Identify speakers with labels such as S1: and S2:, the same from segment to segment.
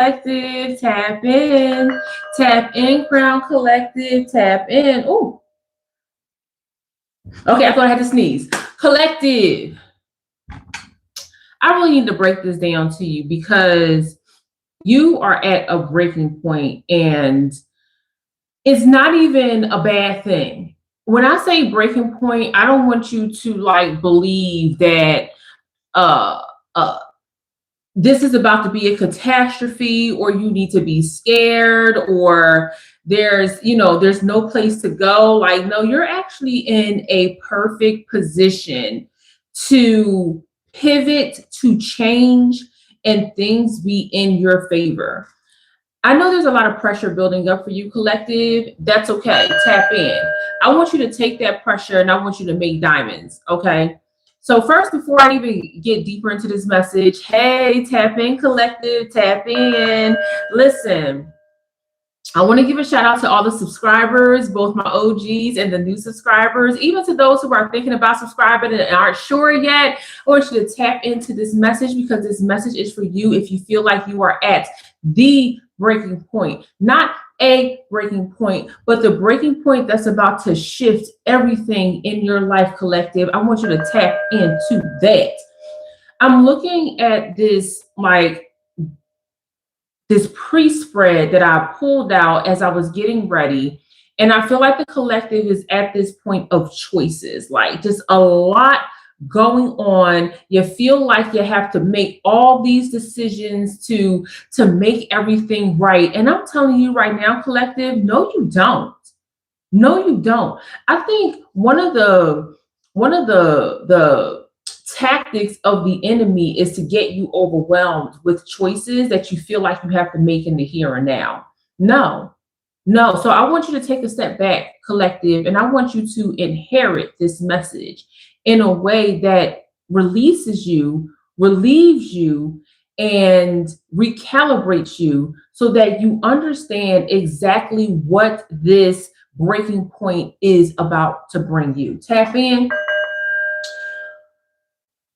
S1: Collective, tap in, Crown Collective, tap in. Oh, okay, I thought I had to sneeze. Collective, I really need to break this down to you because you are at a breaking point and it's not even a bad thing. When I say breaking point, I don't want you to like believe that uh uh this is about to be a catastrophe or you need to be scared or there's no place to go. Like, no, you're actually in a perfect position to pivot, to change, and things be in your favor. I know there's a lot of pressure building up for you, collective. That's okay. Tap in. I want you to take that pressure and I want you to make diamonds. Okay. So first, before I even get deeper into this message, hey, tap in, collective, tap in. Listen, I want to give a shout out to all the subscribers, both my OGs and the new subscribers, even to those who are thinking about subscribing and aren't sure yet. I want you to tap into this message because this message is for you if you feel like you are at the breaking point, not a breaking point, but the breaking point that's about to shift everything in your life, collective. I want you to tap into that. I'm looking at this pre-spread that I pulled out as I was getting ready. And I feel like the collective is at this point of choices, like just a lot going on. You feel like you have to make all these decisions to make everything right. And I'm telling you right now, collective, no, you don't. No, you don't. I think one of the tactics of the enemy is to get you overwhelmed with choices that you feel like you have to make in the here and now. No. So I want you to take a step back, collective, and I want you to inherit this message in a way that releases you, relieves you, and recalibrates you so that you understand exactly what this breaking point is about to bring you. Tap in.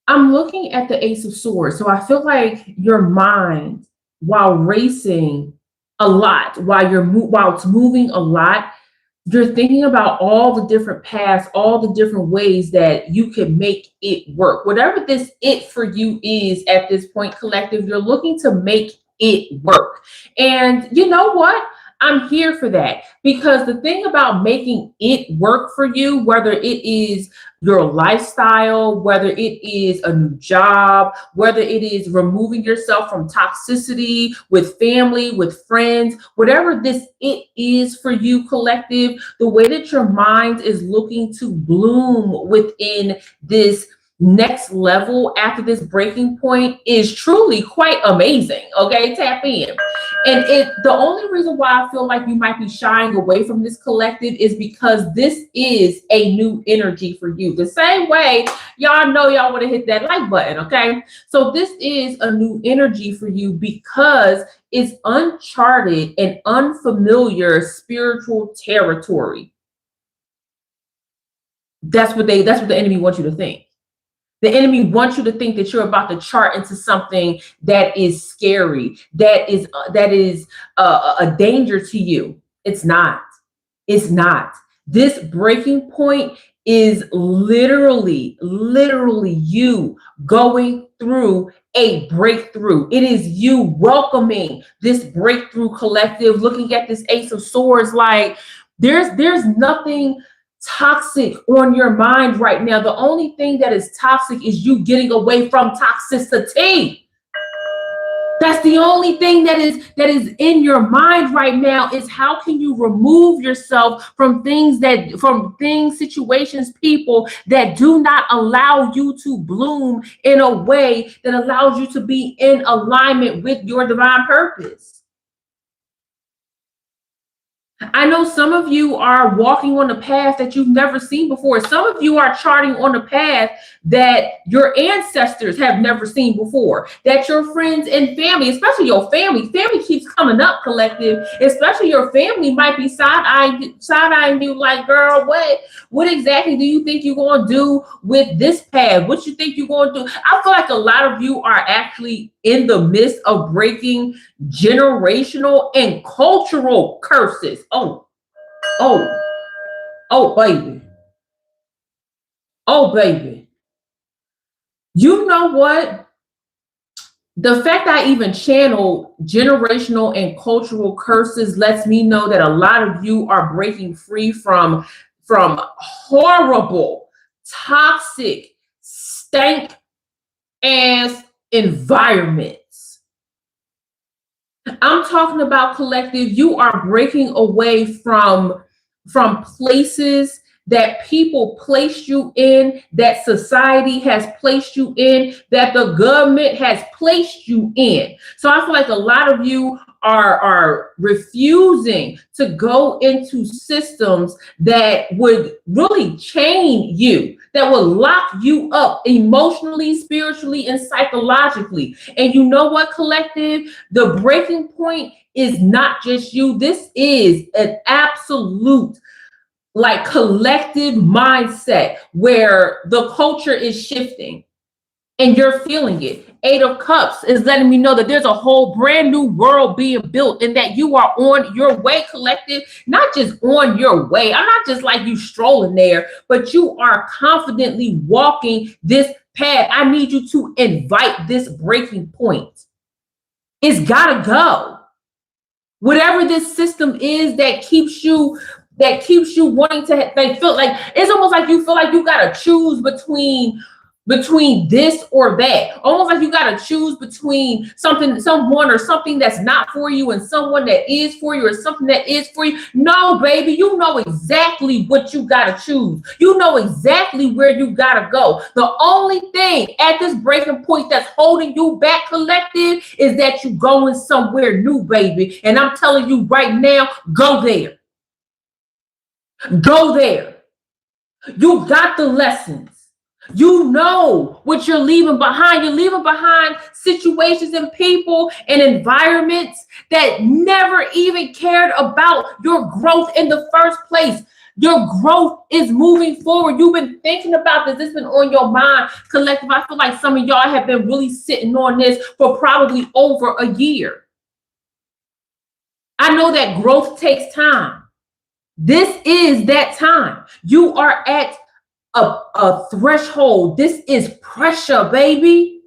S1: I'm looking at the Ace of Swords. So I feel like your mind, while racing a lot, while it's moving a lot, you're thinking about all the different paths, all the different ways that you can make it work. Whatever this it for you is at this point, collective, you're looking to make it work. And you know what? I'm here for that because the thing about making it work for you, whether it is your lifestyle, whether it is a new job, whether it is removing yourself from toxicity with family, with friends, whatever this it is for you, collective, the way that your mind is looking to bloom within this next level after this breaking point is truly quite amazing. Okay, tap in. And the only reason why I feel like you might be shying away from this, collective, is because this is a new energy for you. The same way y'all know y'all want to hit that like button, okay? So this is a new energy for you because it's uncharted and unfamiliar spiritual territory. That's what the enemy wants you to think. The enemy wants you to think that you're about to chart into something that is scary, that is a danger to you. It's not. It's not. This breaking point is literally you going through a breakthrough. It is you welcoming this breakthrough, collective, looking at this Ace of Swords like there's nothing toxic on your mind right now. The only thing that is toxic is you getting away from toxicity. That's the only thing that is in your mind right now is how can you remove yourself from things, situations, people that do not allow you to bloom in a way that allows you to be in alignment with your divine purpose. I know some of you are walking on a path that you've never seen before. Some of you are charting on a path that your ancestors have never seen before, that your friends and family, especially your family keeps coming up, collective, especially your family might be side-eyeing you like, girl, what exactly do you think you're going to do with this path? What you think you're going to do? I feel like a lot of you are actually in the midst of breaking generational and cultural curses. Oh, baby. Oh, baby. You know what? The fact I even channel generational and cultural curses lets me know that a lot of you are breaking free from horrible, toxic, stank ass environments. I'm talking about, collective, you are breaking away from places that people placed you in, that society has placed you in, that the government has placed you in. So I feel like a lot of you are refusing to go into systems that would really chain you, that will lock you up emotionally, spiritually, and psychologically. And you know what, collective? The breaking point is not just you. This is an absolute like collective mindset where the culture is shifting and you're feeling it. 8 of Cups is letting me know that there's a whole brand new world being built and that you are on your way, collective. Not just on your way. I'm not just like you strolling there, but you are confidently walking this path. I need you to invite this breaking point. It's gotta go. Whatever this system is that keeps you wanting to, they feel like it's almost like you feel like you gotta choose between this or that. Almost like you gotta choose between someone or something that's not for you and someone that is for you or something that is for you. No, baby, you know exactly what you gotta choose. You know exactly where you gotta go. The only thing at this breaking point that's holding you back, collective, is that you going somewhere new, baby. And I'm telling you right now, go there. Go there. You got the lessons. You know what you're leaving behind. You're leaving behind situations and people and environments that never even cared about your growth in the first place. Your growth is moving forward. You've been thinking about this. It's been on your mind, collective. I feel like some of y'all have been really sitting on this for probably over a year. I know that growth takes time. This is that time. You are at a threshold. This is pressure, baby.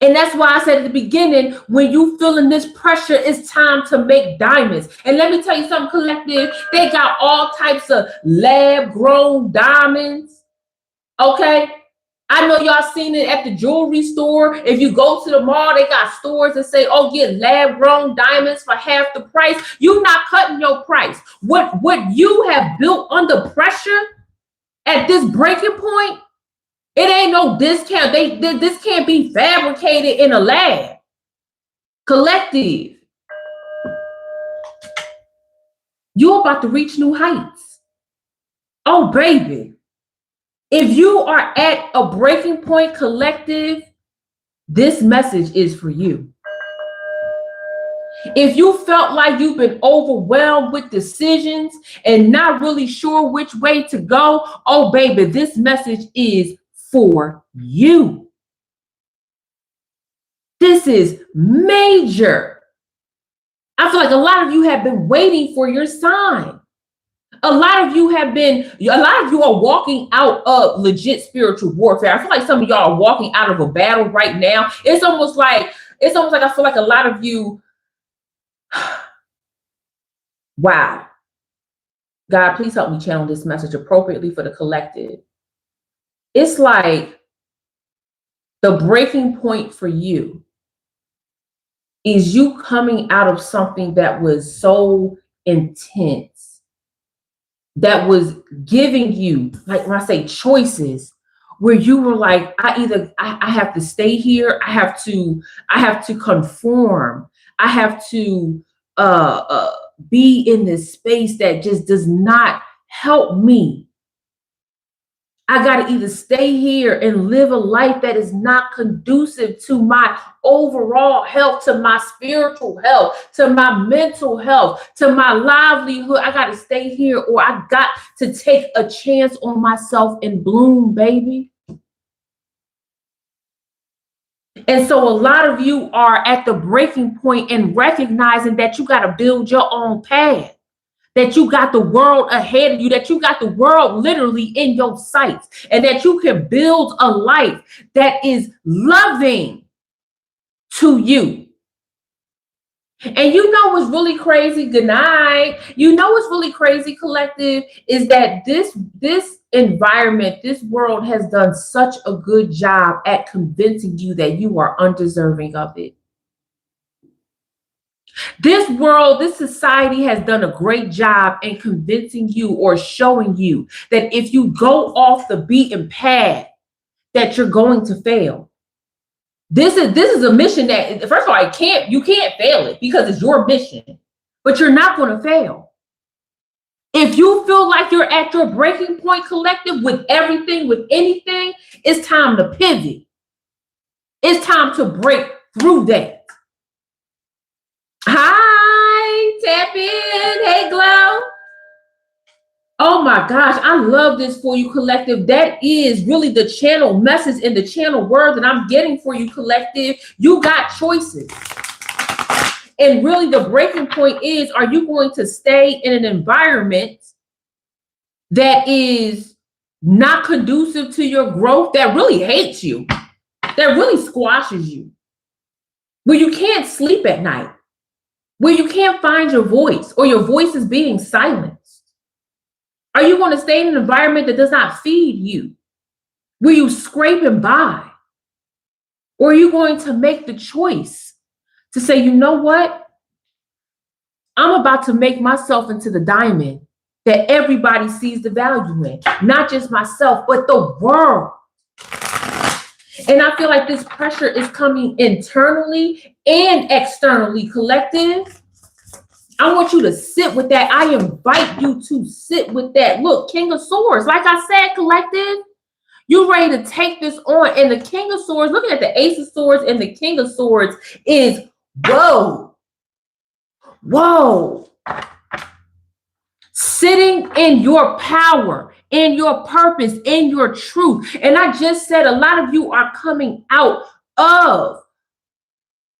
S1: And that's why I said at the beginning, when you feeling this pressure, it's time to make diamonds. And let me tell you something, collective, they got all types of lab grown diamonds. Okay. I know y'all seen it at the jewelry store. If you go to the mall, they got stores that say, oh, get lab grown diamonds for half the price. You're not cutting your price. What you have built under pressure at this breaking point, it ain't no discount. This can't be fabricated in a lab. Collective, you're about to reach new heights. Oh, baby. If you are at a breaking point, collective, this message is for you. If you felt like you've been overwhelmed with decisions and not really sure which way to go, oh, baby, this message is for you. This is major. I feel like a lot of you have been waiting for your sign. A lot of you are walking out of legit spiritual warfare. I feel like some of y'all are walking out of a battle right now. It's almost like I feel like a lot of you, wow. God, please help me channel this message appropriately for the collective. It's like the breaking point for you is you coming out of something that was so intense, that was giving you, like when I say choices, where you were like, I have to stay here, I have to conform, I have to be in this space that just does not help me. I got to either stay here and live a life that is not conducive to my overall health, to my spiritual health, to my mental health, to my livelihood. I got to stay here, or I got to take a chance on myself and bloom, baby. And so a lot of you are at the breaking point and recognizing that you got to build your own path, that you got the world ahead of you, that you got the world literally in your sights, and that you can build a life that is loving to you. And you know what's really crazy? Good night. You know what's really crazy, collective, is that this environment, this world has done such a good job at convincing you that you are undeserving of it. This world, this society has done a great job in convincing you or showing you that if you go off the beaten path, that you're going to fail. This is a mission that, first of all, you can't fail it because it's your mission, but you're not going to fail. If you feel like you're at your breaking point, collective, with everything, with anything, it's time to pivot. It's time to break through that. Hi, tap in. Hey, Glow. Oh my gosh, I love this for you, collective. That is really the channel message and the channel word that I'm getting for you, collective. You got choices. And really the breaking point is, are you going to stay in an environment that is not conducive to your growth, that really hates you, that really squashes you, where you can't sleep at night, where you can't find your voice, or your voice is being silenced? Are you going to stay in an environment that does not feed you, where you scrape and buy? Or are you going to make the choice to say, you know what? I'm about to make myself into the diamond that everybody sees the value in, not just myself, but the world. And I feel like this pressure is coming internally and externally, collective. I want you to sit with that. I invite you to sit with that. Look, King of Swords, like I said, collective, you ready to take this on. And the King of Swords, looking at the Ace of Swords and the King of Swords is, whoa, whoa. Sitting in your power, in your purpose, in your truth. And I just said a lot of you are coming out of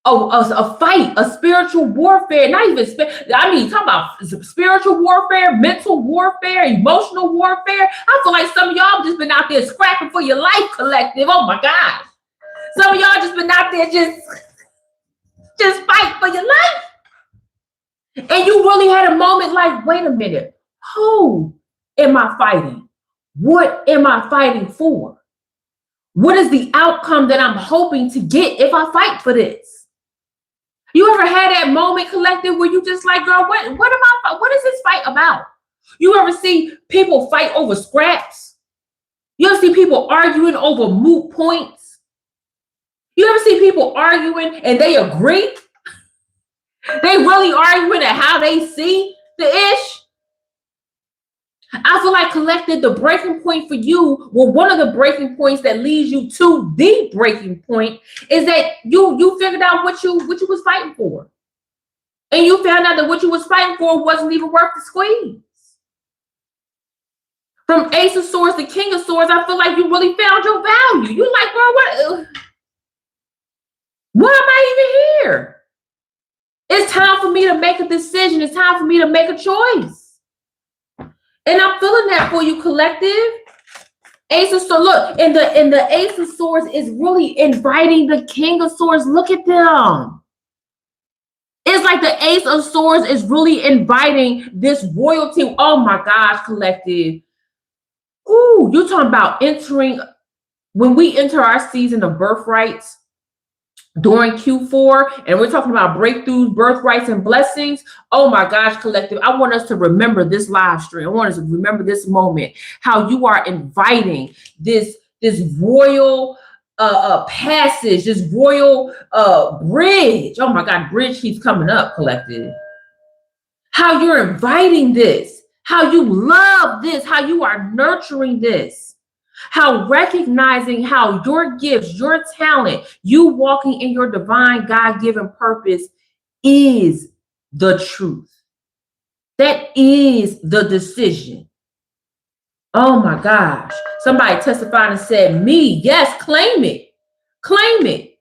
S1: a fight, a spiritual warfare, not even, talking about spiritual warfare, mental warfare, emotional warfare. I feel like some of y'all just been out there scrapping for your life, collective. Oh my gosh. Some of y'all just been out there just fight for your life. And you really had a moment like, wait a minute, who am I fighting? What am I fighting for? What is the outcome that I'm hoping to get if I fight for this? You ever had that moment, collective, where you just like, girl, what is this fight about? You ever see people fight over scraps? You ever see people arguing over moot points? You ever see people arguing and they agree? They really arguing at how they see the ish. I feel like, collective, the breaking point for you, well, one of the breaking points that leads you to the breaking point is that you figured out what you was fighting for. And you found out that what you was fighting for wasn't even worth the squeeze. From Ace of Swords to King of Swords, I feel like you really found your value. You like, girl, why am I even here? It's time for me to make a decision. It's time for me to make a choice. And I'm feeling that for you, collective. Ace of Swords, look, and the Ace of Swords is really inviting the King of Swords. Look at them. It's like the Ace of Swords is really inviting this royalty. Oh my gosh, collective. Ooh, you're talking about entering, when we enter our season of birthrights during Q4, and we're talking about breakthroughs, birthrights, and blessings. Oh my gosh, collective. I want us to remember this live stream. I want us to remember this moment, how you are inviting this royal passage, this royal bridge. Oh my God, bridge keeps coming up, collective. How you're inviting this, how you love this, how you are nurturing this. How recognizing how your gifts, your talent, you walking in your divine God-given purpose is the truth. That is the decision. Oh my gosh. Somebody testified and said, me, yes, claim it. Claim it.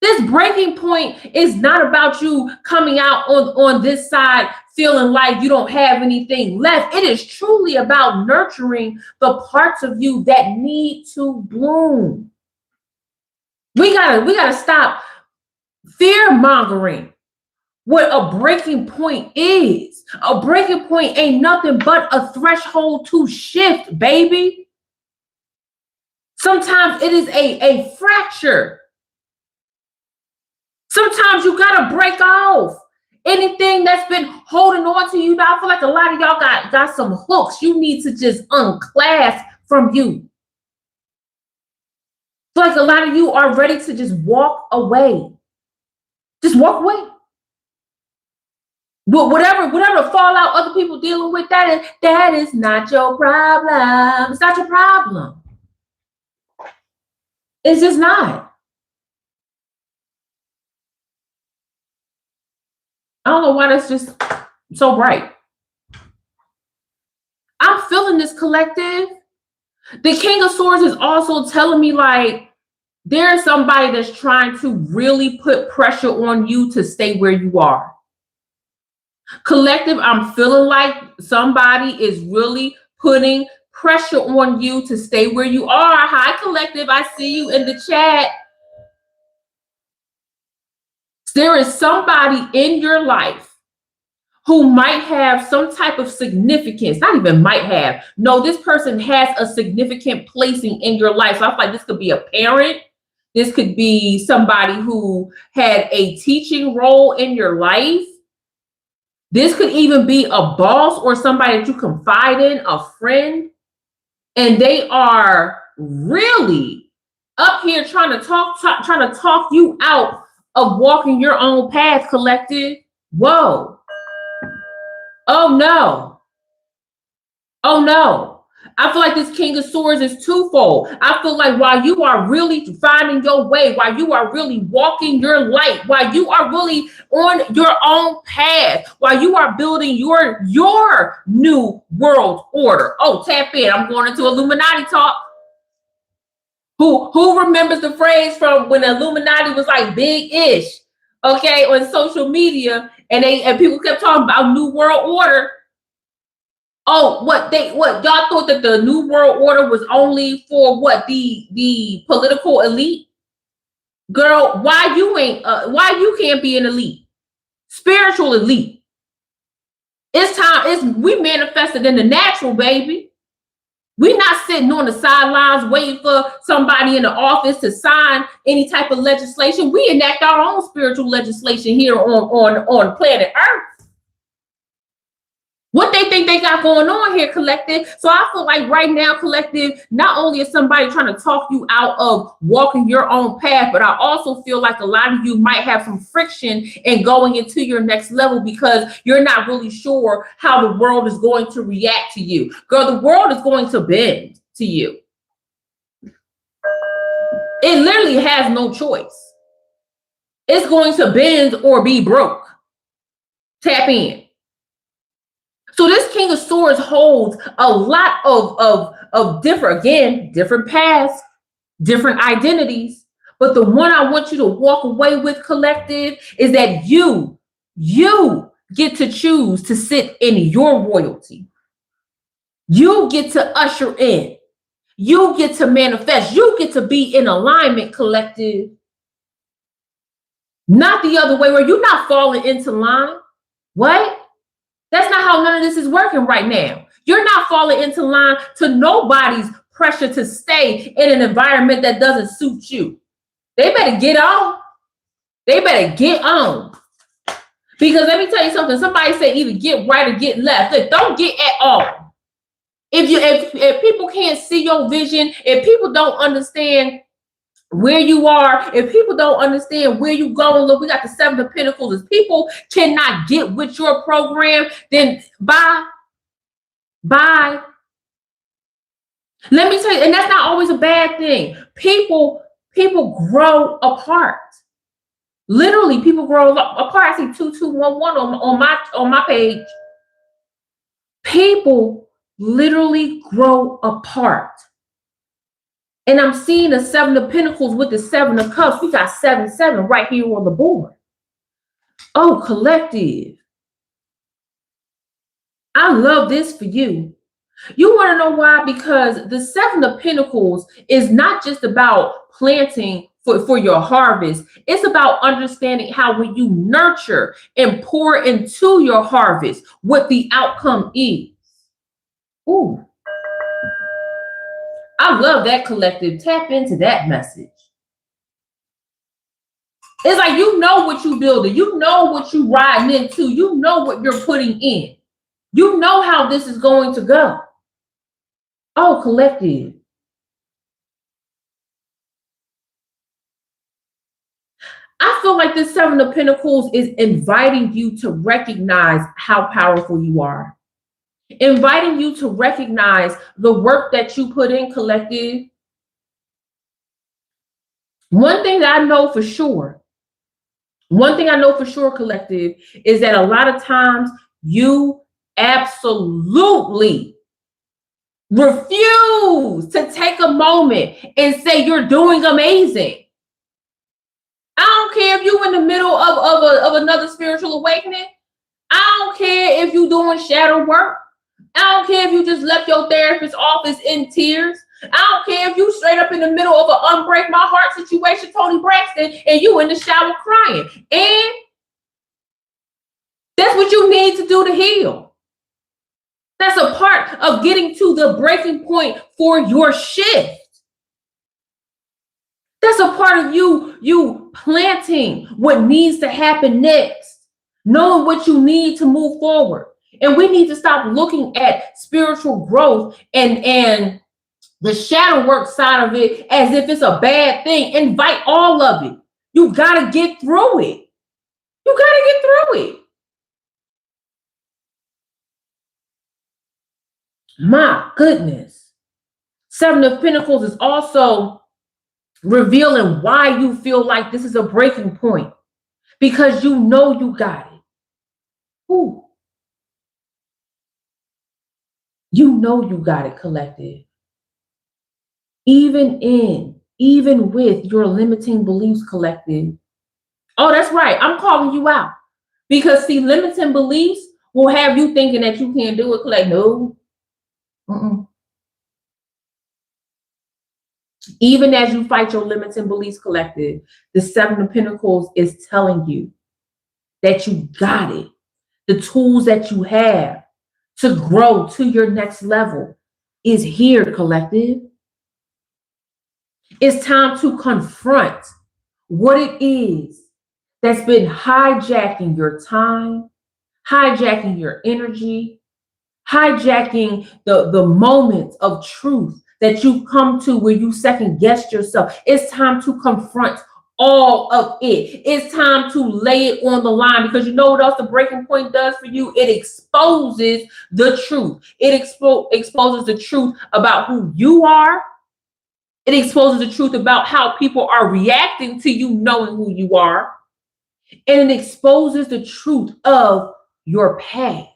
S1: This breaking point is not about you coming out on this side feeling like you don't have anything left. It is truly about nurturing the parts of you that need to bloom. We gotta stop fear mongering what a breaking point is. A breaking point ain't nothing but a threshold to shift, baby. Sometimes it is a fracture. Sometimes you gotta break off anything that's been holding on to you. Now, I feel like a lot of y'all got some hooks you need to just unclasp from you. I feel like a lot of you are ready to just walk away. Just walk away. But whatever fallout other people dealing with, that is not your problem. It's not your problem. It's just not. I don't know why that's just so bright. I'm feeling this, collective. The King of Swords is also telling me like there's somebody that's trying to really put pressure on you to stay where you are. Collective, I'm feeling like somebody is really putting pressure on you to stay where you are. Hi, collective. I see you in the chat. There is somebody in your life who might have some type of significance, not even might have. No, this person has a significant placing in your life. So I feel like this could be a parent. This could be somebody who had a teaching role in your life. This could even be a boss or somebody that you confide in, a friend. And they are really up here trying to talk you out of walking your own path, collective. Whoa. Oh no. Oh no. I feel like this King of Swords is twofold. I feel like while you are really finding your way, while you are really walking your light, while you are really on your own path, while you are building your new world order. Oh, tap in. I'm going into Illuminati talk. Who remembers the phrase from when Illuminati was like big-ish, okay, on social media, and people kept talking about New World Order. Oh, what y'all thought that the New World Order was only for what the political elite? Girl, why you can't be an elite? Spiritual elite. It's time, we manifested in the natural, baby. We're not sitting on the sidelines waiting for somebody in the office to sign any type of legislation. We enact our own spiritual legislation here on planet Earth. What they think they got going on here, collective. So I feel like right now, collective, not only is somebody trying to talk you out of walking your own path, but I also feel like a lot of you might have some friction in going into your next level because you're not really sure how the world is going to react to you. Girl, the world is going to bend to you. It literally has no choice. It's going to bend or be broke. Tap in. So this King of Swords holds a lot of different paths, different identities. But the one I want you to walk away with, collective, is that you get to choose to sit in your royalty. You get to usher in. You get to manifest. You get to be in alignment, collective. Not the other way where you're not falling into line. What? That's not how none of this is working right now. You're not falling into line to nobody's pressure to stay in an environment that doesn't suit you. They better get on. They better get on. Because let me tell you something. Somebody say either get right or get left. Look, don't get at all. If people can't see your vision, if people don't understand where you are, if people don't understand where you going, look, we got the Seven of Pentacles. If people cannot get with your program, then bye. Let me tell you, and that's not always a bad thing. People grow apart. Literally, people grow apart. I see 2211 on my page. People literally grow apart. And I'm seeing the 7 of Pentacles with the 7 of Cups. We got 7 right here on the board. Oh, collective. I love this for you. You want to know why? Because the 7 of Pentacles is not just about planting for your harvest. It's about understanding how when you nurture and pour into your harvest, what the outcome is. Ooh. I love that, collective. Tap into that message. It's like you know what you're building. You know what you're riding into. You know what you're putting in. You know how this is going to go. Oh, collective. I feel like this 7 of Pentacles is inviting you to recognize how powerful you are. Inviting you to recognize the work that you put in, collective. One thing I know for sure, collective, is that a lot of times you absolutely refuse to take a moment and say you're doing amazing. I don't care if you're in the middle of another spiritual awakening. I don't care if you're doing shadow work. I don't care if you just left your therapist's office in tears. I don't care if you straight up in the middle of an unbreak my heart situation, Tony Braxton, and you in the shower crying. And that's what you need to do to heal. That's a part of getting to the breaking point for your shift. That's a part of you planting what needs to happen next, knowing what you need to move forward. And we need to stop looking at spiritual growth and the shadow work side of it as if it's a bad thing. Invite all of it. You got to get through it. You got to get through it. My goodness. 7 of Pentacles is also revealing why you feel like this is a breaking point, because you know you got it. Ooh. You know you got it, collective. Even with your limiting beliefs, collective. Oh, that's right. I'm calling you out. Because see, limiting beliefs will have you thinking that you can't do it. Like, no. Even as you fight your limiting beliefs, collective, the 7 of Pentacles is telling you that you got it. The tools that you have to grow to your next level is here, collective. It's time to confront what it is that's been hijacking your time, hijacking your energy, hijacking the moments of truth that you come to where you second guess yourself. It's time to confront all of it. It's time to lay it on the line, because you know what else the breaking point does for you? It exposes the truth. It exposes the truth about who you are. It exposes the truth about how people are reacting to you knowing who you are. And it exposes the truth of your past.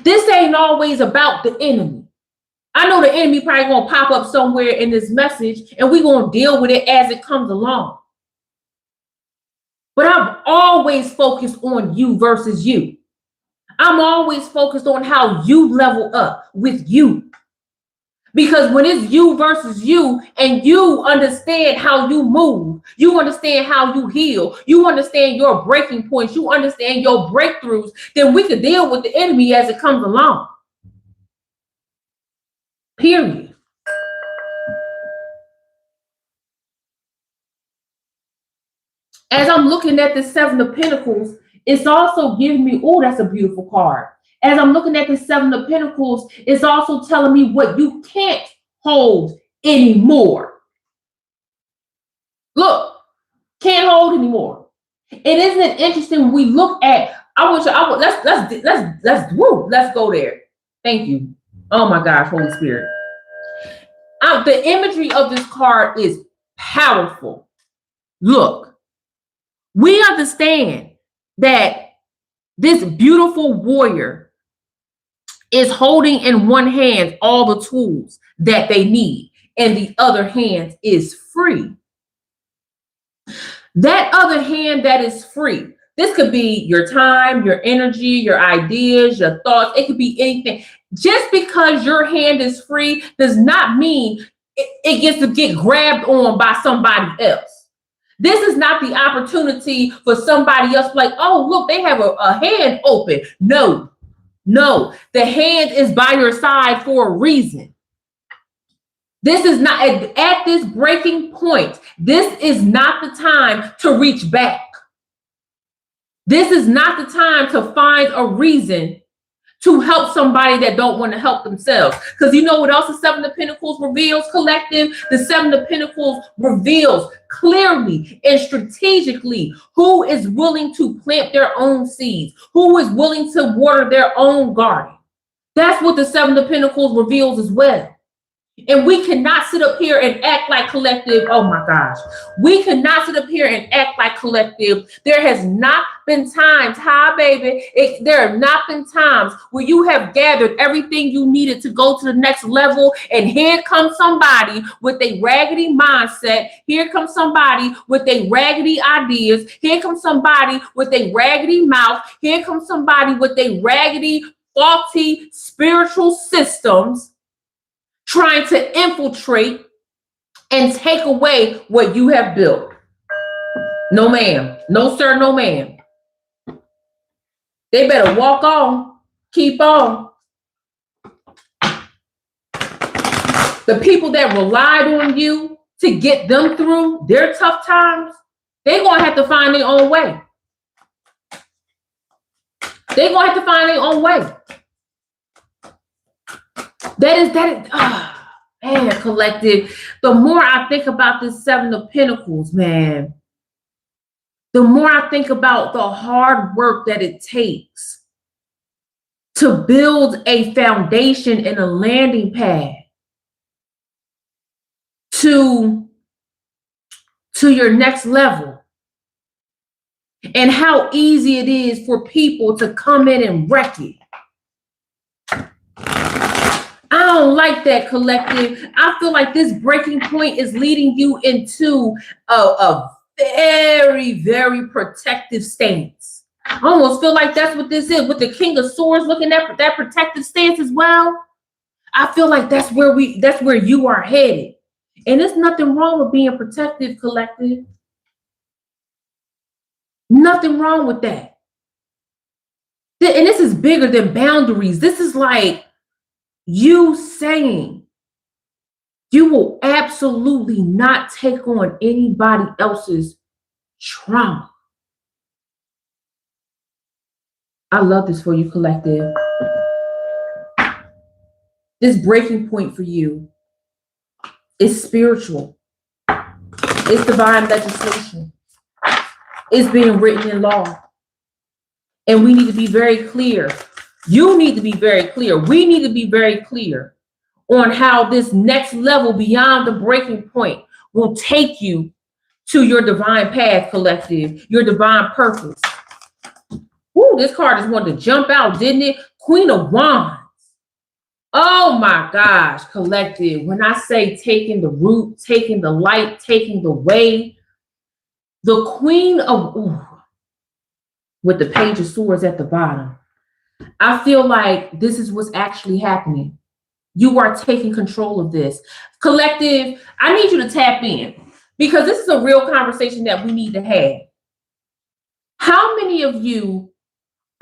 S1: This ain't always about the enemy. I know the enemy probably gonna pop up somewhere in this message, and we're gonna deal with it as it comes along. But I'm always focused on you versus you. I'm always focused on how you level up with you. Because when it's you versus you, and you understand how you move, you understand how you heal, you understand your breaking points, you understand your breakthroughs, then we can deal with the enemy as it comes along. Period. As I'm looking at the 7 of Pentacles, it's also giving me, oh, that's a beautiful card. As I'm looking at the 7 of Pentacles, it's also telling me what you can't hold anymore. Look, can't hold anymore. And isn't it interesting when we look at, let's go there. Thank you. Oh my gosh, Holy Spirit. The imagery of this card is powerful. Look, we understand that this beautiful warrior is holding in one hand all the tools that they need, and the other hand is free. That other hand that is free. This could be your time, your energy, your ideas, your thoughts. It could be anything. Just because your hand is free does not mean it gets to get grabbed on by somebody else. This is not the opportunity for somebody else like, oh, look, they have a hand open. No, the hand is by your side for a reason. This is not, at this breaking point, this is not the time to reach back. This is not the time to find a reason to help somebody that don't want to help themselves. Because you know what else the Seven of Pentacles reveals, collective? The Seven of Pentacles reveals clearly and strategically who is willing to plant their own seeds, who is willing to water their own garden. That's what the Seven of Pentacles reveals as well. And we cannot sit up here and act like collective. Oh my gosh. We cannot sit up here and act like collective. There has not been times, there have not been times where you have gathered everything you needed to go to the next level. And here comes somebody with a raggedy mindset. Here comes somebody with a raggedy ideas. Here comes somebody with a raggedy mouth. Here comes somebody with a raggedy, faulty spiritual systems, trying to infiltrate and take away what you have built. No, ma'am. No, sir. No, ma'am. They better walk on. Keep on. The people that relied on you to get them through their tough times, they're going to have to find their own way. They're going to have to find their own way. That is, man, collective. The more I think about this Seven of Pentacles, man, the more I think about the hard work that it takes to build a foundation and a landing pad to your next level, and how easy it is for people to come in and wreck it. I don't like that, collective. I feel like this breaking point is leading you into a very, very protective stance. I almost feel like that's what this is, with the King of Swords looking at that protective stance as well. I feel like that's where you are headed. And there's nothing wrong with being protective, collective. Nothing wrong with that. And this is bigger than boundaries. This is like you saying you will absolutely not take on anybody else's trauma. I love this for you, collective. This breaking point for you is spiritual. It's divine legislation. It's being written in law. And we need to be very clear. You need to be very clear. We need to be very clear on how this next level beyond the breaking point will take you to your divine path, collective, your divine purpose. Ooh, this card just wanted to jump out, didn't it? Queen of Wands. Oh my gosh, collective. When I say taking the root, taking the light, taking the way, the Queen of, with the Page of Swords at the bottom, I feel like this is what's actually happening. You are taking control of this. Collective, I need you to tap in, because this is a real conversation that we need to have. How many of you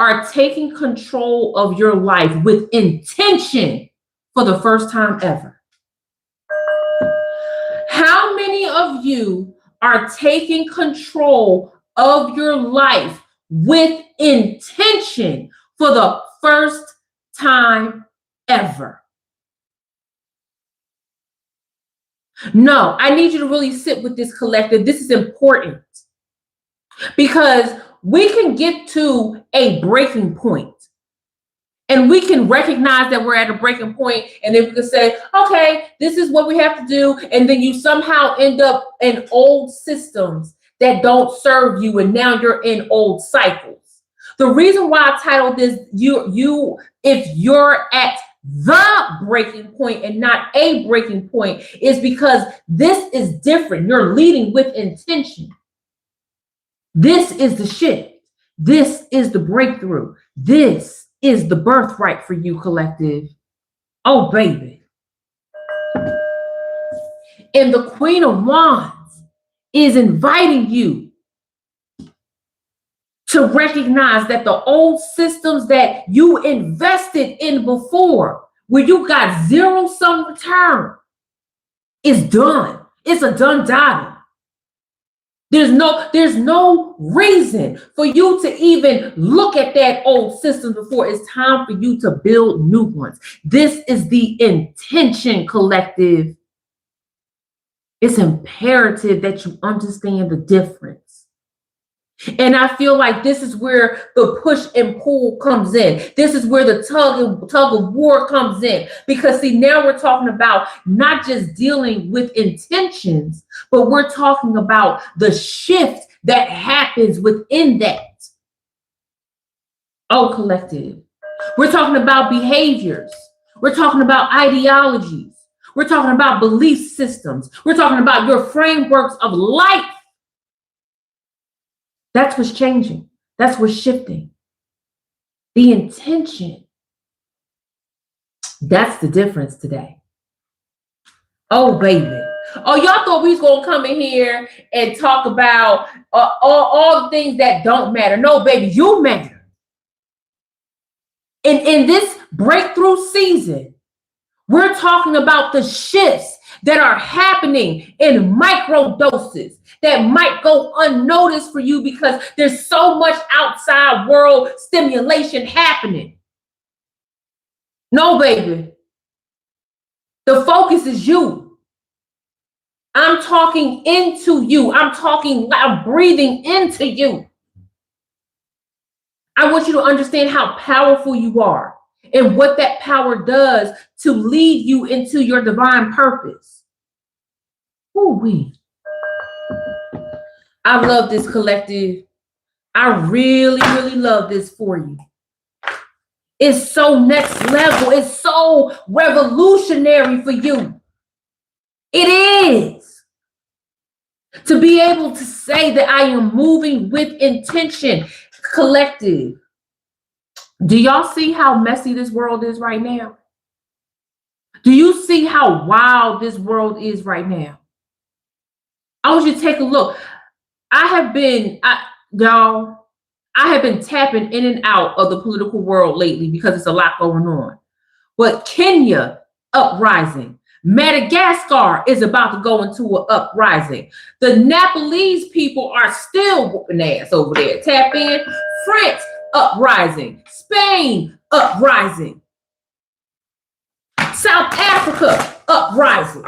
S1: are taking control of your life with intention for the first time ever? How many of you are taking control of your life with intention for the first time ever? No, I need you to really sit with this, collective. This is important, because we can get to a breaking point And we can recognize that we're at a breaking point, and then we can say, okay, this is what we have to do. And then you somehow end up in old systems that don't serve you, and now you're in old cycles. The reason why I titled this, if you're at the breaking point and not a breaking point, is because this is different. You're leading with intention. This is the shift. This is the breakthrough. This is the birthright for you, collective. Oh, baby. And the Queen of Wands is inviting you to recognize that the old systems that you invested in before, where you got zero-sum return, is done. It's a done data. There's no reason for you to even look at that old system before. It's time for you to build new ones. This is the intention, collective. It's imperative that you understand the difference. And I feel like this is where the push and pull comes in. This is where the tug of war comes in. Because see, now we're talking about not just dealing with intentions, but we're talking about the shift that happens within that. Oh, collective. We're talking about behaviors. We're talking about ideologies. We're talking about belief systems. We're talking about your frameworks of life. That's what's changing. That's what's shifting. The intention. That's the difference today. Oh, baby. Oh, y'all thought we was going to come in here and talk about all the things that don't matter. No, baby, you matter. In this breakthrough season, we're talking about the shifts that are happening in micro doses that might go unnoticed for you because there's so much outside world stimulation happening. No, baby. The focus is you. I'm talking into you. I'm breathing into you. I want you to understand how powerful you are and what that power does to lead you into your divine purpose. Ooh-wee. I love this, collective. I really, really love this for you. It's so next level. It's so revolutionary for you. It is. To be able to say that I am moving with intention, collective. Do y'all see how messy this world is right now? Do you see how wild this world is right now? I want you to take a look. I have been tapping in and out of the political world lately because it's a lot going on. But Kenya uprising. Madagascar is about to go into an uprising. The Nepalese people are still whooping ass over there. Tap in. France uprising. Spain uprising. South Africa uprising.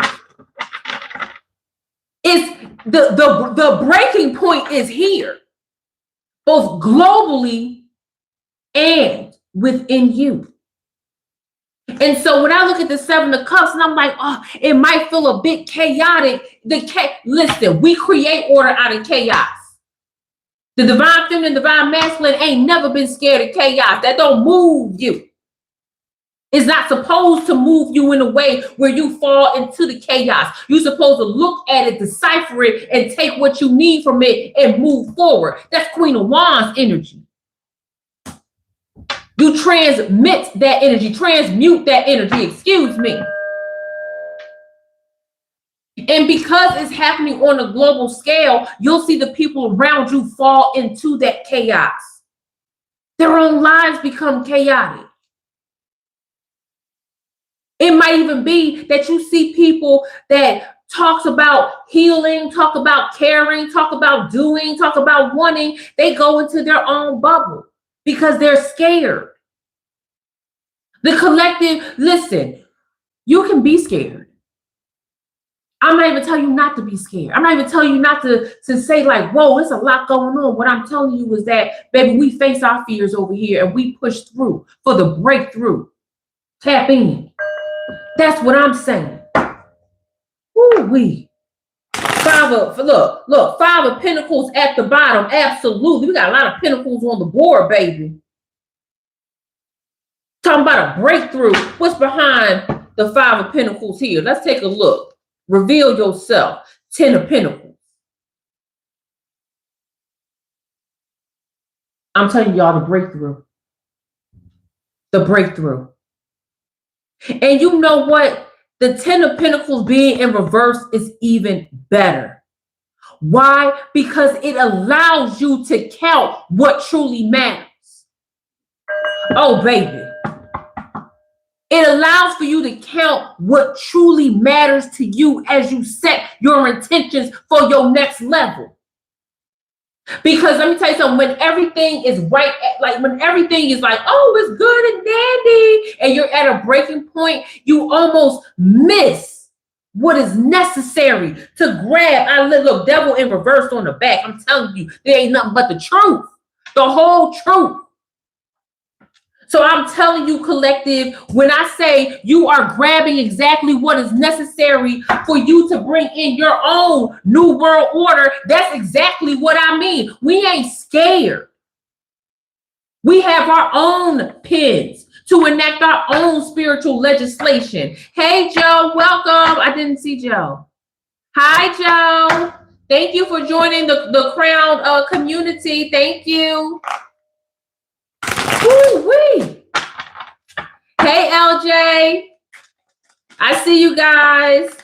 S1: It's the breaking point is here, both globally and within you. And so when I look at the Seven of Cups and I'm like, oh, it might feel a bit chaotic. Listen, we create order out of chaos. The divine feminine, divine masculine ain't never been scared of chaos. That don't move you. It's not supposed to move you in a way where you fall into the chaos. You're supposed to look at it, decipher it, and take what you need from it and move forward. That's Queen of Wands energy. You transmute that energy, excuse me. And because it's happening on a global scale, you'll see the people around you fall into that chaos. Their own lives become chaotic. It might even be that you see people that talks about healing, talk about caring, talk about doing, talk about wanting. They go into their own bubble because they're scared. The collective, listen, you can be scared. I'm not even telling you not to be scared. I'm not even telling you not to say like, whoa, it's a lot going on. What I'm telling you is that, baby, we face our fears over here and we push through for the breakthrough. Tap in. That's what I'm saying. Woo-wee. Look, 5 of Pentacles at the bottom. Absolutely. We got a lot of Pentacles on the board, baby. Talking about a breakthrough. What's behind the 5 of Pentacles here? Let's take a look. Reveal yourself. 10 of Pentacles. I'm telling y'all the breakthrough. The breakthrough. And you know what? The 10 of Pentacles being in reverse is even better. Why? Because it allows you to count what truly matters. Oh, baby. It allows for you to count what truly matters to you as you set your intentions for your next level. Because let me tell you something, when everything is right, like when everything is like, oh, it's good and dandy, and you're at a breaking point, you almost miss what is necessary to grab. I look, devil in reverse on the back. I'm telling you, there ain't nothing but the truth, the whole truth. So I'm telling you, collective, when I say you are grabbing exactly what is necessary for you to bring in your own new world order, that's exactly what I mean. We ain't scared. We have our own pens to enact our own spiritual legislation. Hey, Joe, welcome. I didn't see Joe. Hi, Joe. Thank you for joining the Crown community. Thank you. Woo-wee. Hey, LJ. I see you guys.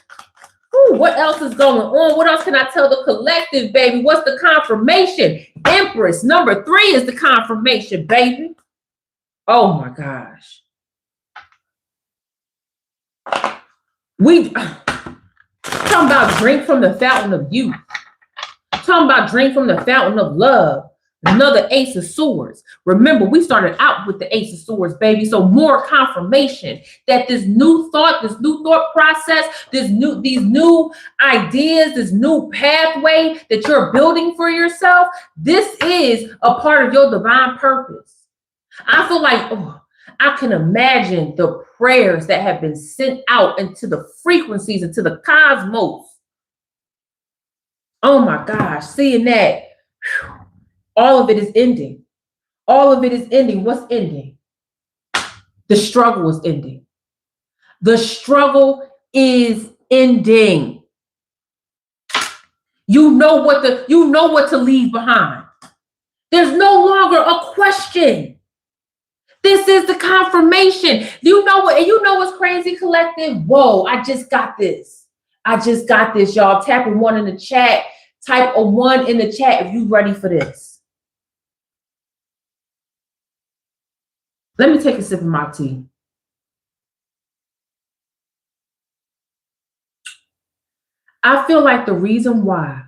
S1: Ooh, what else is going on? What else can I tell the collective, baby? What's the confirmation? Empress. Number 3 is the confirmation, baby. Oh, my gosh. We talking about drink from the fountain of youth. Talking about drink from the fountain of love. Another Ace of Swords. Remember, we started out with the Ace of Swords, baby. So more confirmation that this new thought process, these new ideas, this new pathway that you're building for yourself, this is a part of your divine purpose. I feel like, I can imagine the prayers that have been sent out into the frequencies, into the cosmos. Oh my gosh, seeing that. Whew. All of it is ending. All of it is ending. What's ending? The struggle is ending. The struggle is ending. You know what to leave behind. There's no longer a question. This is the confirmation. You know what? And you know what's crazy, collective? Whoa, I just got this. I just got this, y'all. Tapping 1 in the chat. Type a 1 in the chat if you're ready for this. Let me take a sip of my tea. I feel like the reason why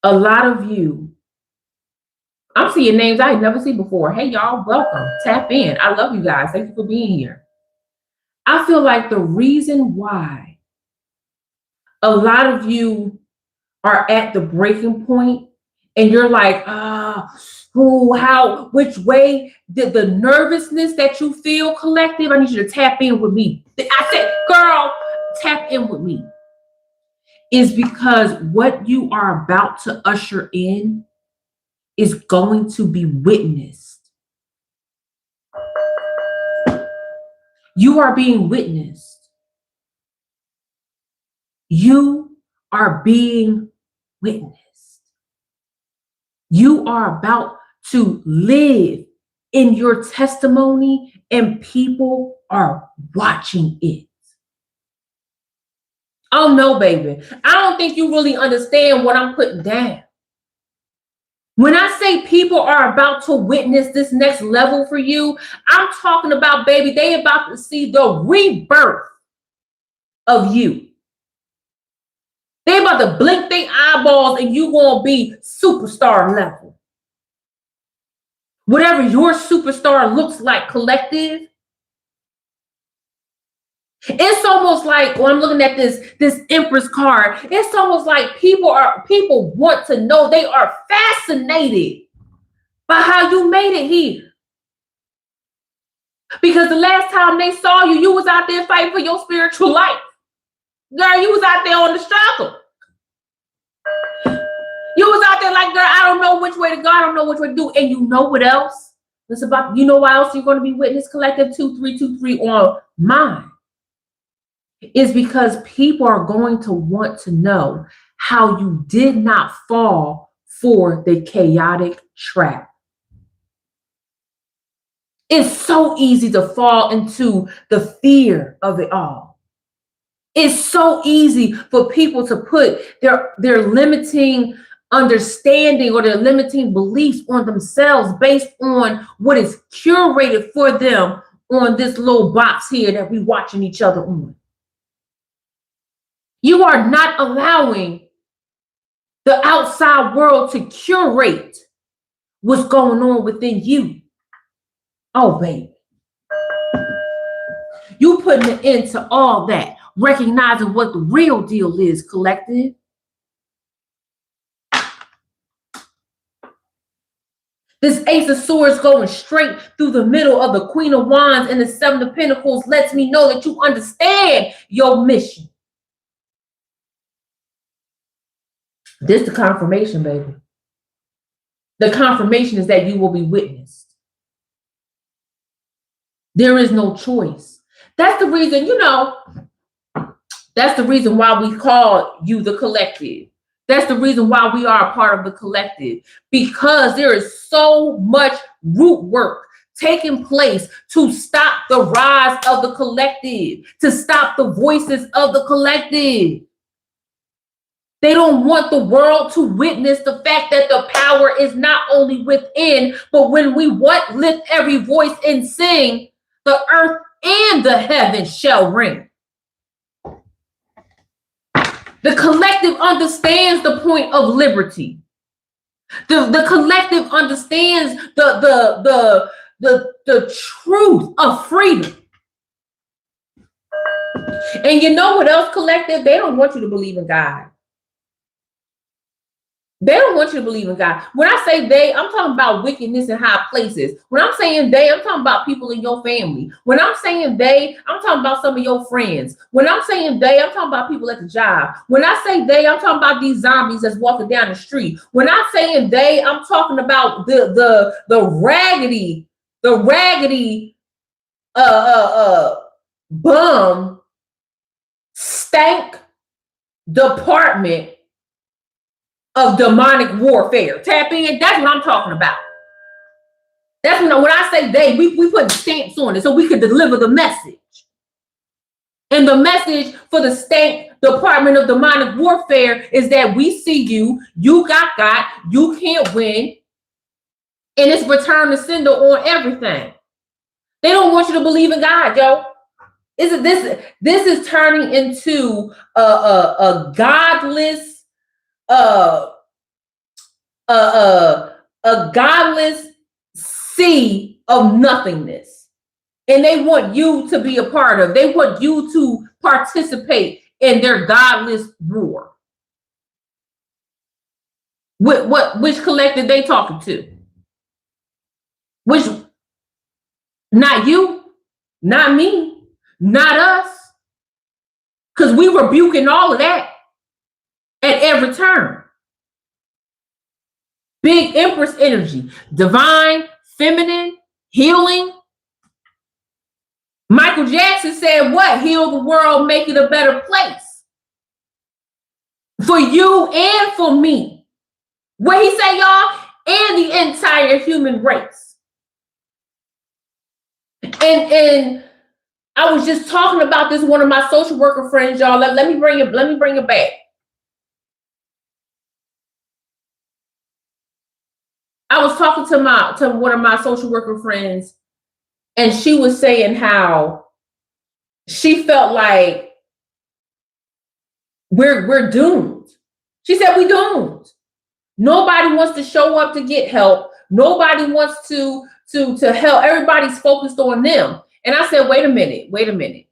S1: a lot of you, I'm seeing names I ain't never seen before. Hey, y'all, welcome. Tap in. I love you guys. Thank you for being here. I feel like the reason why a lot of you are at the breaking point and you're like, which way did the nervousness that you feel, collective? I need you to tap in with me. I said, girl, tap in with me. Is because what you are about to usher in is going to be witnessed. You are being witnessed. You are being witnessed. You are about to live in your testimony and people are watching it. Oh no, baby. I don't think you really understand what I'm putting down. When I say people are about to witness this next level for you, I'm talking about, baby, they about to see the rebirth of you. They about to blink their eyeballs and you gonna be superstar level. Whatever your superstar looks like, collective, it's almost like when I'm looking at this Empress card, it's almost like people want to know, they are fascinated by how you made it here. Because the last time they saw you, you was out there fighting for your spiritual life. Girl, you was out there on the struggle. You was out there like, girl, I don't know which way to go. I don't know which way to do. And you know what else? You know why else you're going to be witness collective 2323 on mine? Is because people are going to want to know how you did not fall for the chaotic trap. It's so easy to fall into the fear of it all. It's so easy for people to put their limiting understanding or their limiting beliefs on themselves based on what is curated for them on this little box here that we watching each other on. You are not allowing the outside world to curate what's going on within you. Oh, baby. You putting an end to all that, recognizing what the real deal is, collective. This Ace of Swords going straight through the middle of the Queen of Wands and the Seven of Pentacles lets me know that you understand your mission. This is the confirmation, baby. The confirmation is that you will be witnessed. There is no choice. That's the reason, that's the reason why we call you the collective. That's the reason why we are a part of the collective, because there is so much root work taking place to stop the rise of the collective, to stop the voices of the collective. They don't want the world to witness the fact that the power is not only within, but when we lift every voice and sing, the earth and the heavens shall ring. The collective understands the point of liberty. The collective understands the truth of freedom. And you know what else, collective? They don't want you to believe in God. They don't want you to believe in God. When I say they, I'm talking about wickedness in high places. When I'm saying they, I'm talking about people in your family. When I'm saying they, I'm talking about some of your friends. When I'm saying they, I'm talking about people at the job. When I say they, I'm talking about these zombies that's walking down the street. When I'm saying they, I'm talking about the raggedy bum stank department of demonic warfare. Tap in. That's what I'm talking about. That's when I say they, we put stamps on it so we could deliver the message. And the message for the stank department of demonic warfare is that we see you, you got, you can't win, and it's return to sender on everything. They don't want you to believe in God, yo. This is turning into a godless, a godless sea of nothingness, and they want you to be a part of. They want you to participate in their godless war. Which collective they talking to? Which? Not you, not me, not us, because we rebuking all of that at every turn. Big Empress energy, divine, feminine, healing. Michael Jackson said what? Heal the world, make it a better place. For you and for me. What he say, y'all? And the entire human race. And I was just talking about this with one of my social worker friends, y'all. Let me bring it back. I was talking to one of my social worker friends, and she was saying how she felt like we're doomed. She said, we don't. Nobody wants to show up to get help. Nobody wants to help. Everybody's focused on them. And I said, wait a minute.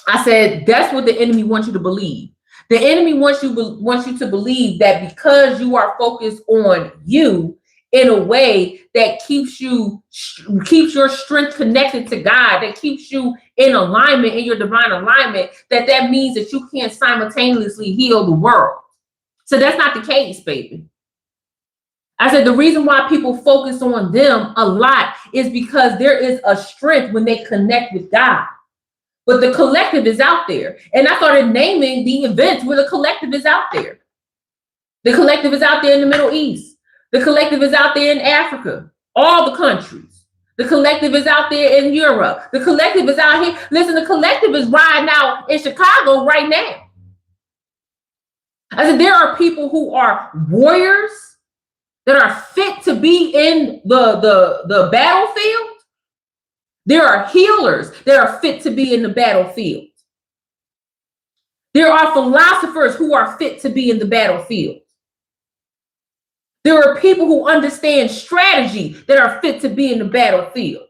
S1: I said, that's what the enemy wants you to believe. The enemy wants you to believe that because you are focused on you in a way that keeps your strength connected to God, that keeps you in alignment, in your divine alignment, that means that you can't simultaneously heal the world. So that's not the case, baby. I said the reason why people focus on them a lot is because there is a strength when they connect with God. But the collective is out there. And I started naming the events where the collective is out there. The collective is out there in the Middle East. The collective is out there in Africa, all the countries. The collective is out there in Europe. The collective is out here. Listen, the collective is riding out in Chicago right now. I said there are people who are warriors that are fit to be in the battlefield. There are healers that are fit to be in the battlefield. There are philosophers who are fit to be in the battlefield. There are people who understand strategy that are fit to be in the battlefield.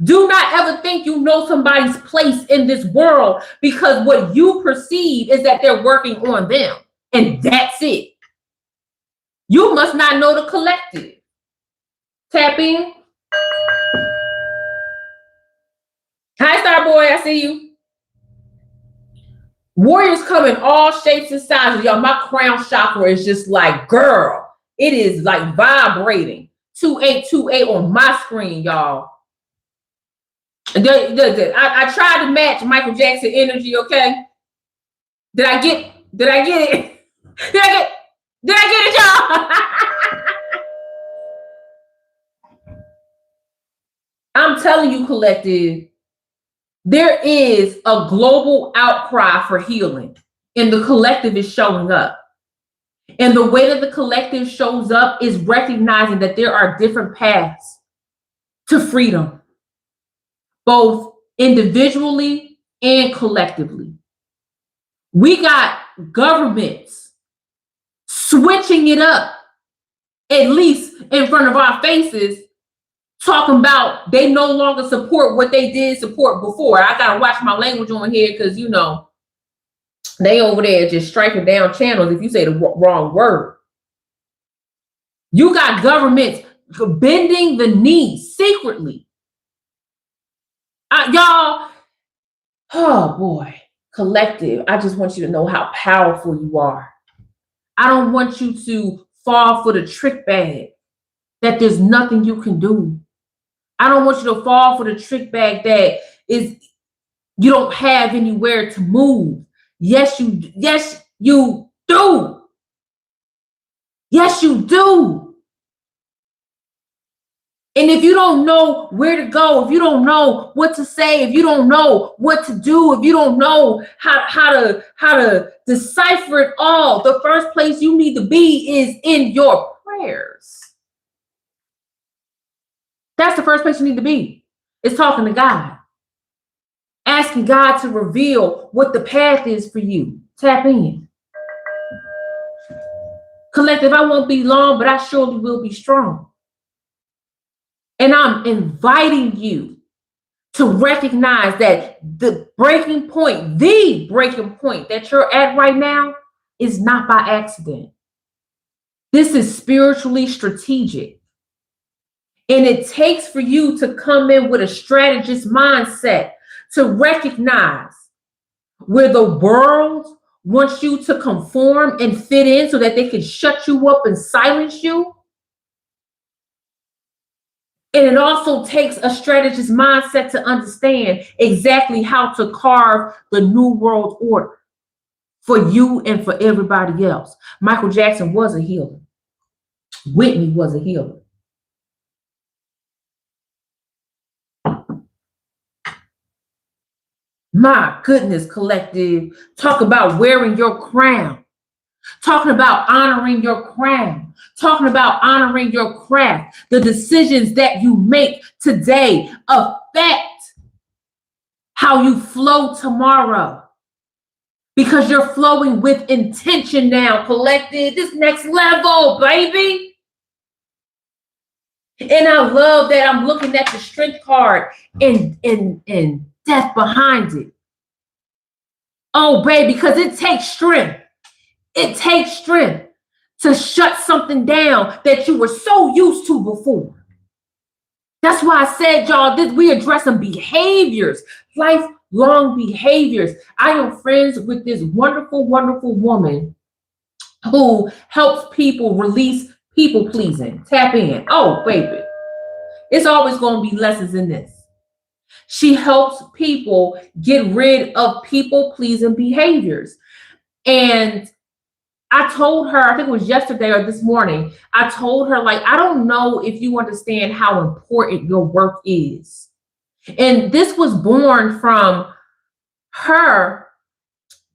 S1: Do not ever think you know somebody's place in this world, because what you perceive is that they're working on them. And that's it. You must not know the collective. Tap in. Hi, Starboy. I see you. Warriors come in all shapes and sizes. Y'all, my crown chakra is just like, girl, it is like vibrating. 2828 on my screen, y'all. I tried to match Michael Jackson energy, okay? Did I get it? Did I get it, y'all? I'm telling you, collective, there is a global outcry for healing, and the collective is showing up. And the way that the collective shows up is recognizing that there are different paths to freedom, both individually and collectively. We got governments switching it up, at least in front of our faces, talking about they no longer support what they did support before. I gotta watch my language on here because, you know, they over there just striking down channels if you say the wrong word. You got governments bending the knee secretly. Y'all, oh boy, collective, I just want you to know how powerful you are. I don't want you to fall for the trick bag that there's nothing you can do. I don't want you to fall for the trick bag that is you don't have anywhere to move. Yes, you do. Yes, you do. And if you don't know where to go, if you don't know what to say, if you don't know what to do, if you don't know how to decipher it all, the first place you need to be is in your prayers. That's the first place you need to be. It's talking to God. Asking God to reveal what the path is for you. Tap in. Collective, I won't be long, but I surely will be strong. And I'm inviting you to recognize that the breaking point that you're at right now is not by accident. This is spiritually strategic. And it takes for you to come in with a strategist mindset to recognize where the world wants you to conform and fit in so that they can shut you up and silence you. And it also takes a strategist mindset to understand exactly how to carve the new world order for you and for everybody else. Michael Jackson was a healer. Whitney was a healer. My goodness, collective. Talk about wearing your crown. Talking about honoring your crown. Talking about honoring your craft. The decisions that you make today affect how you flow tomorrow. because you're flowing with intention now, collective. This next level, baby. And I love that I'm looking at the strength card and death behind it. Oh, baby, because it takes strength. It takes strength to shut something down that you were so used to before. That's why I said, y'all, this we addressing behaviors, lifelong behaviors. I am friends with this wonderful, wonderful woman who helps people release people pleasing. Tap in. Oh, baby. It's always going to be lessons in this. She helps people get rid of people pleasing behaviors. And I told her, I think it was yesterday or this morning, I told her, like, I don't know if you understand how important your work is. And this was born from her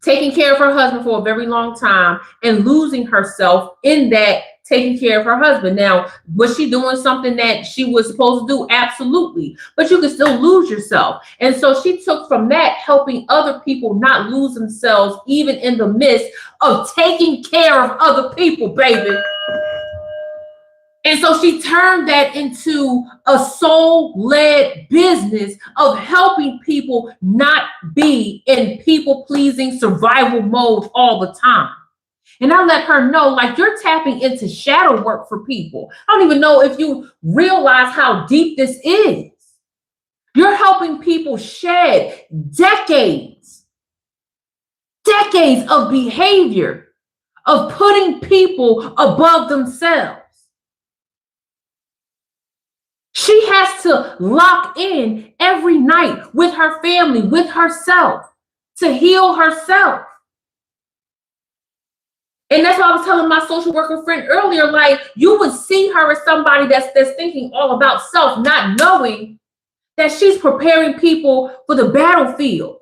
S1: taking care of her husband for a very long time and losing herself in that taking care of her husband. Now, was she doing something that she was supposed to do? Absolutely. But you can still lose yourself. And so she took from that helping other people not lose themselves, even in the midst of taking care of other people, baby. And so she turned that into a soul-led business of helping people not be in people-pleasing survival mode all the time. And I let her know, like, you're tapping into shadow work for people. I don't even know if you realize how deep this is. You're helping people shed decades of behavior of putting people above themselves. She has to lock in every night with her family, with herself, to heal herself. And that's why I was telling my social worker friend earlier, like, you would see her as somebody that's thinking all about self, not knowing that she's preparing people for the battlefield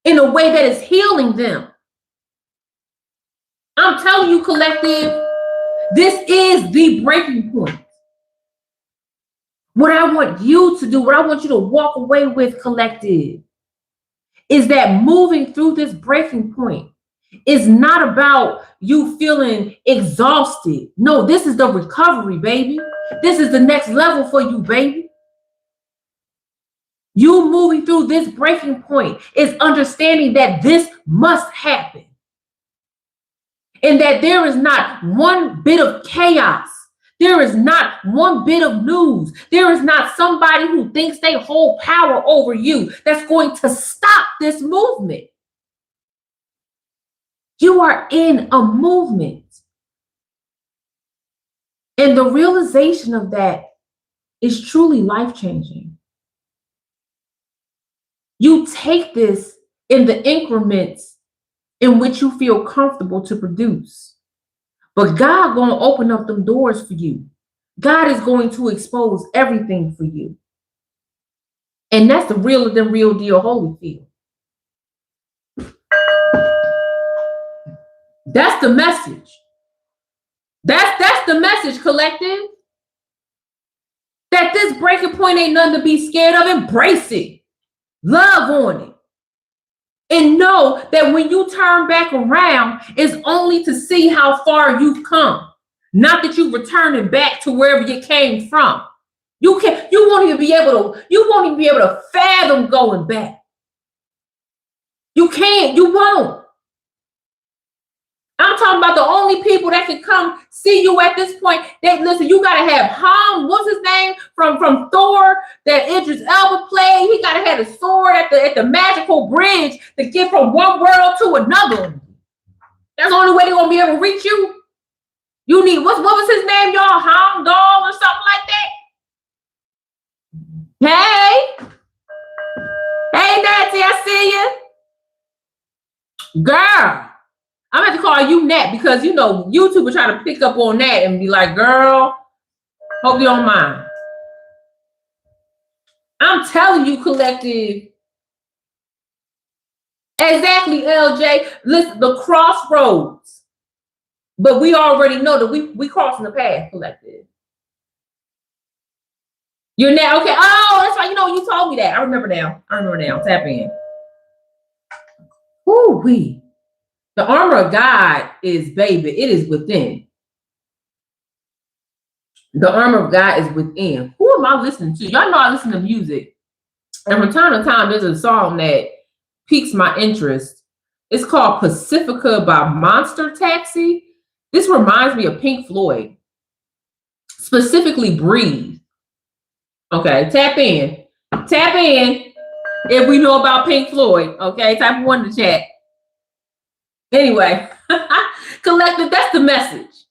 S1: in a way that is healing them. I'm telling you, collective, this is the breaking point. What I want you to do, what I want you to walk away with, collective, is that moving through this breaking point is not about you feeling exhausted. No, this is the recovery, baby. This is the next level for you, baby. You moving through this breaking point is understanding that this must happen. And that there is not one bit of chaos. There is not one bit of news. There is not somebody who thinks they hold power over you that's going to stop this movement. You are in a movement. And the realization of that is truly life-changing. You take this in the increments in which you feel comfortable to produce. But God going to open up them doors for you. God is going to expose everything for you. And that's the real than real deal Holyfield. That's the message. That's the message, collective. That this breaking point ain't nothing to be scared of. Embrace it. Love on it. And know that when you turn back around, it's only to see how far you've come. Not that you're returning back to wherever you came from. You won't even be able to fathom going back. You can't, you won't. I'm talking about the only people that can come see you at this point. Listen, you gotta have what's his name from Thor that Idris Elba played. He gotta have a sword at the magical bridge to get from one world to another. That's the only way they're gonna be able to reach you. You need what was his name, y'all? Doll or something like that. Hey Nancy, I see you, girl. I'm going to call you Nat because, you know, YouTube will try to pick up on that and be like, girl, hope you don't mind. I'm telling you, collective. Exactly, LJ. Listen, the crossroads. But we already know that we crossing the path, collective. You're Nat. Okay. Oh, that's right. You know, you told me that. I remember now. Tap in. Woo-wee. The armor of God is, baby, it is within. The armor of God is within. Who am I listening to? Y'all know I listen to music. And from time to time, there's a song that piques my interest. It's called Pacifica by Monster Taxi. This reminds me of Pink Floyd, specifically Breathe. Okay, tap in. Tap in if we know about Pink Floyd. Okay, type 1 in the chat. Anyway, collective, that's the message.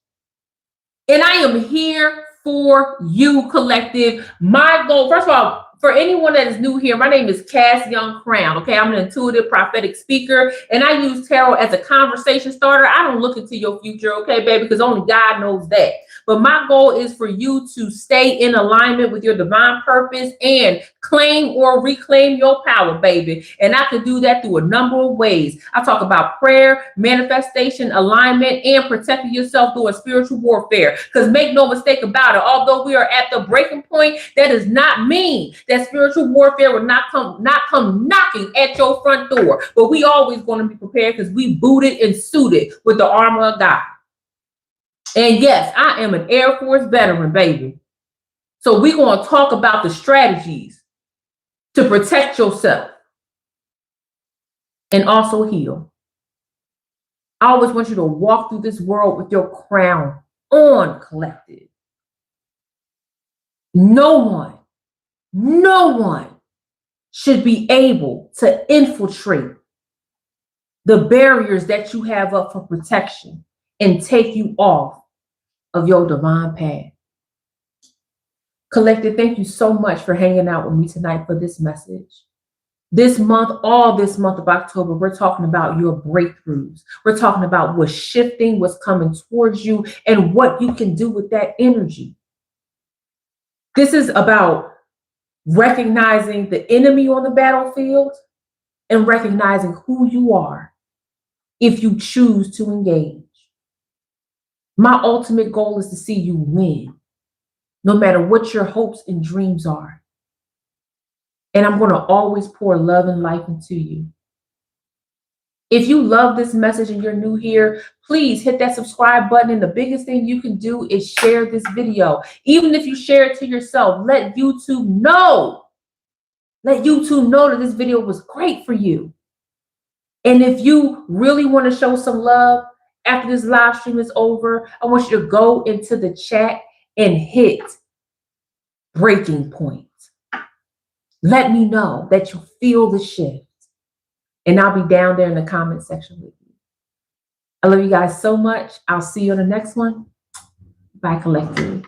S1: And I am here for you, collective. My goal, first of all, for anyone that is new here, my name is Cass Young Crown. Okay, I'm an intuitive prophetic speaker, and I use tarot as a conversation starter. I don't look into your future, okay, baby, because only God knows that. But my goal is for you to stay in alignment with your divine purpose and claim or reclaim your power, baby. And I can do that through a number of ways. I talk about prayer, manifestation, alignment, and protecting yourself through a spiritual warfare. Because make no mistake about it, although we are at the breaking point, that does not mean that spiritual warfare will not come knocking at your front door. But we always going to be prepared because we booted and suited with the armor of God. And yes, I am an Air Force veteran, baby. So we're going to talk about the strategies to protect yourself and also heal. I always want you to walk through this world with your crown on, collective. No one should be able to infiltrate the barriers that you have up for protection and take you off of your divine path. Collective, thank you so much for hanging out with me tonight for this message. This month, all this month of October, we're talking about your breakthroughs. We're talking about what's shifting, what's coming towards you, and what you can do with that energy. This is about recognizing the enemy on the battlefield and recognizing who you are if you choose to engage. My ultimate goal is to see you win, no matter what your hopes and dreams are. And I'm going to always pour love and life into you. If you love this message and you're new here, please hit that subscribe button. And the biggest thing you can do is share this video. Even if you share it to yourself, let YouTube know. Let YouTube know that this video was great for you. And if you really want to show some love after this live stream is over, I want you to go into the chat and hit breaking point. Let me know that you feel the shift. And I'll be down there in the comment section with you. I love you guys so much. I'll see you on the next one. Bye, collective.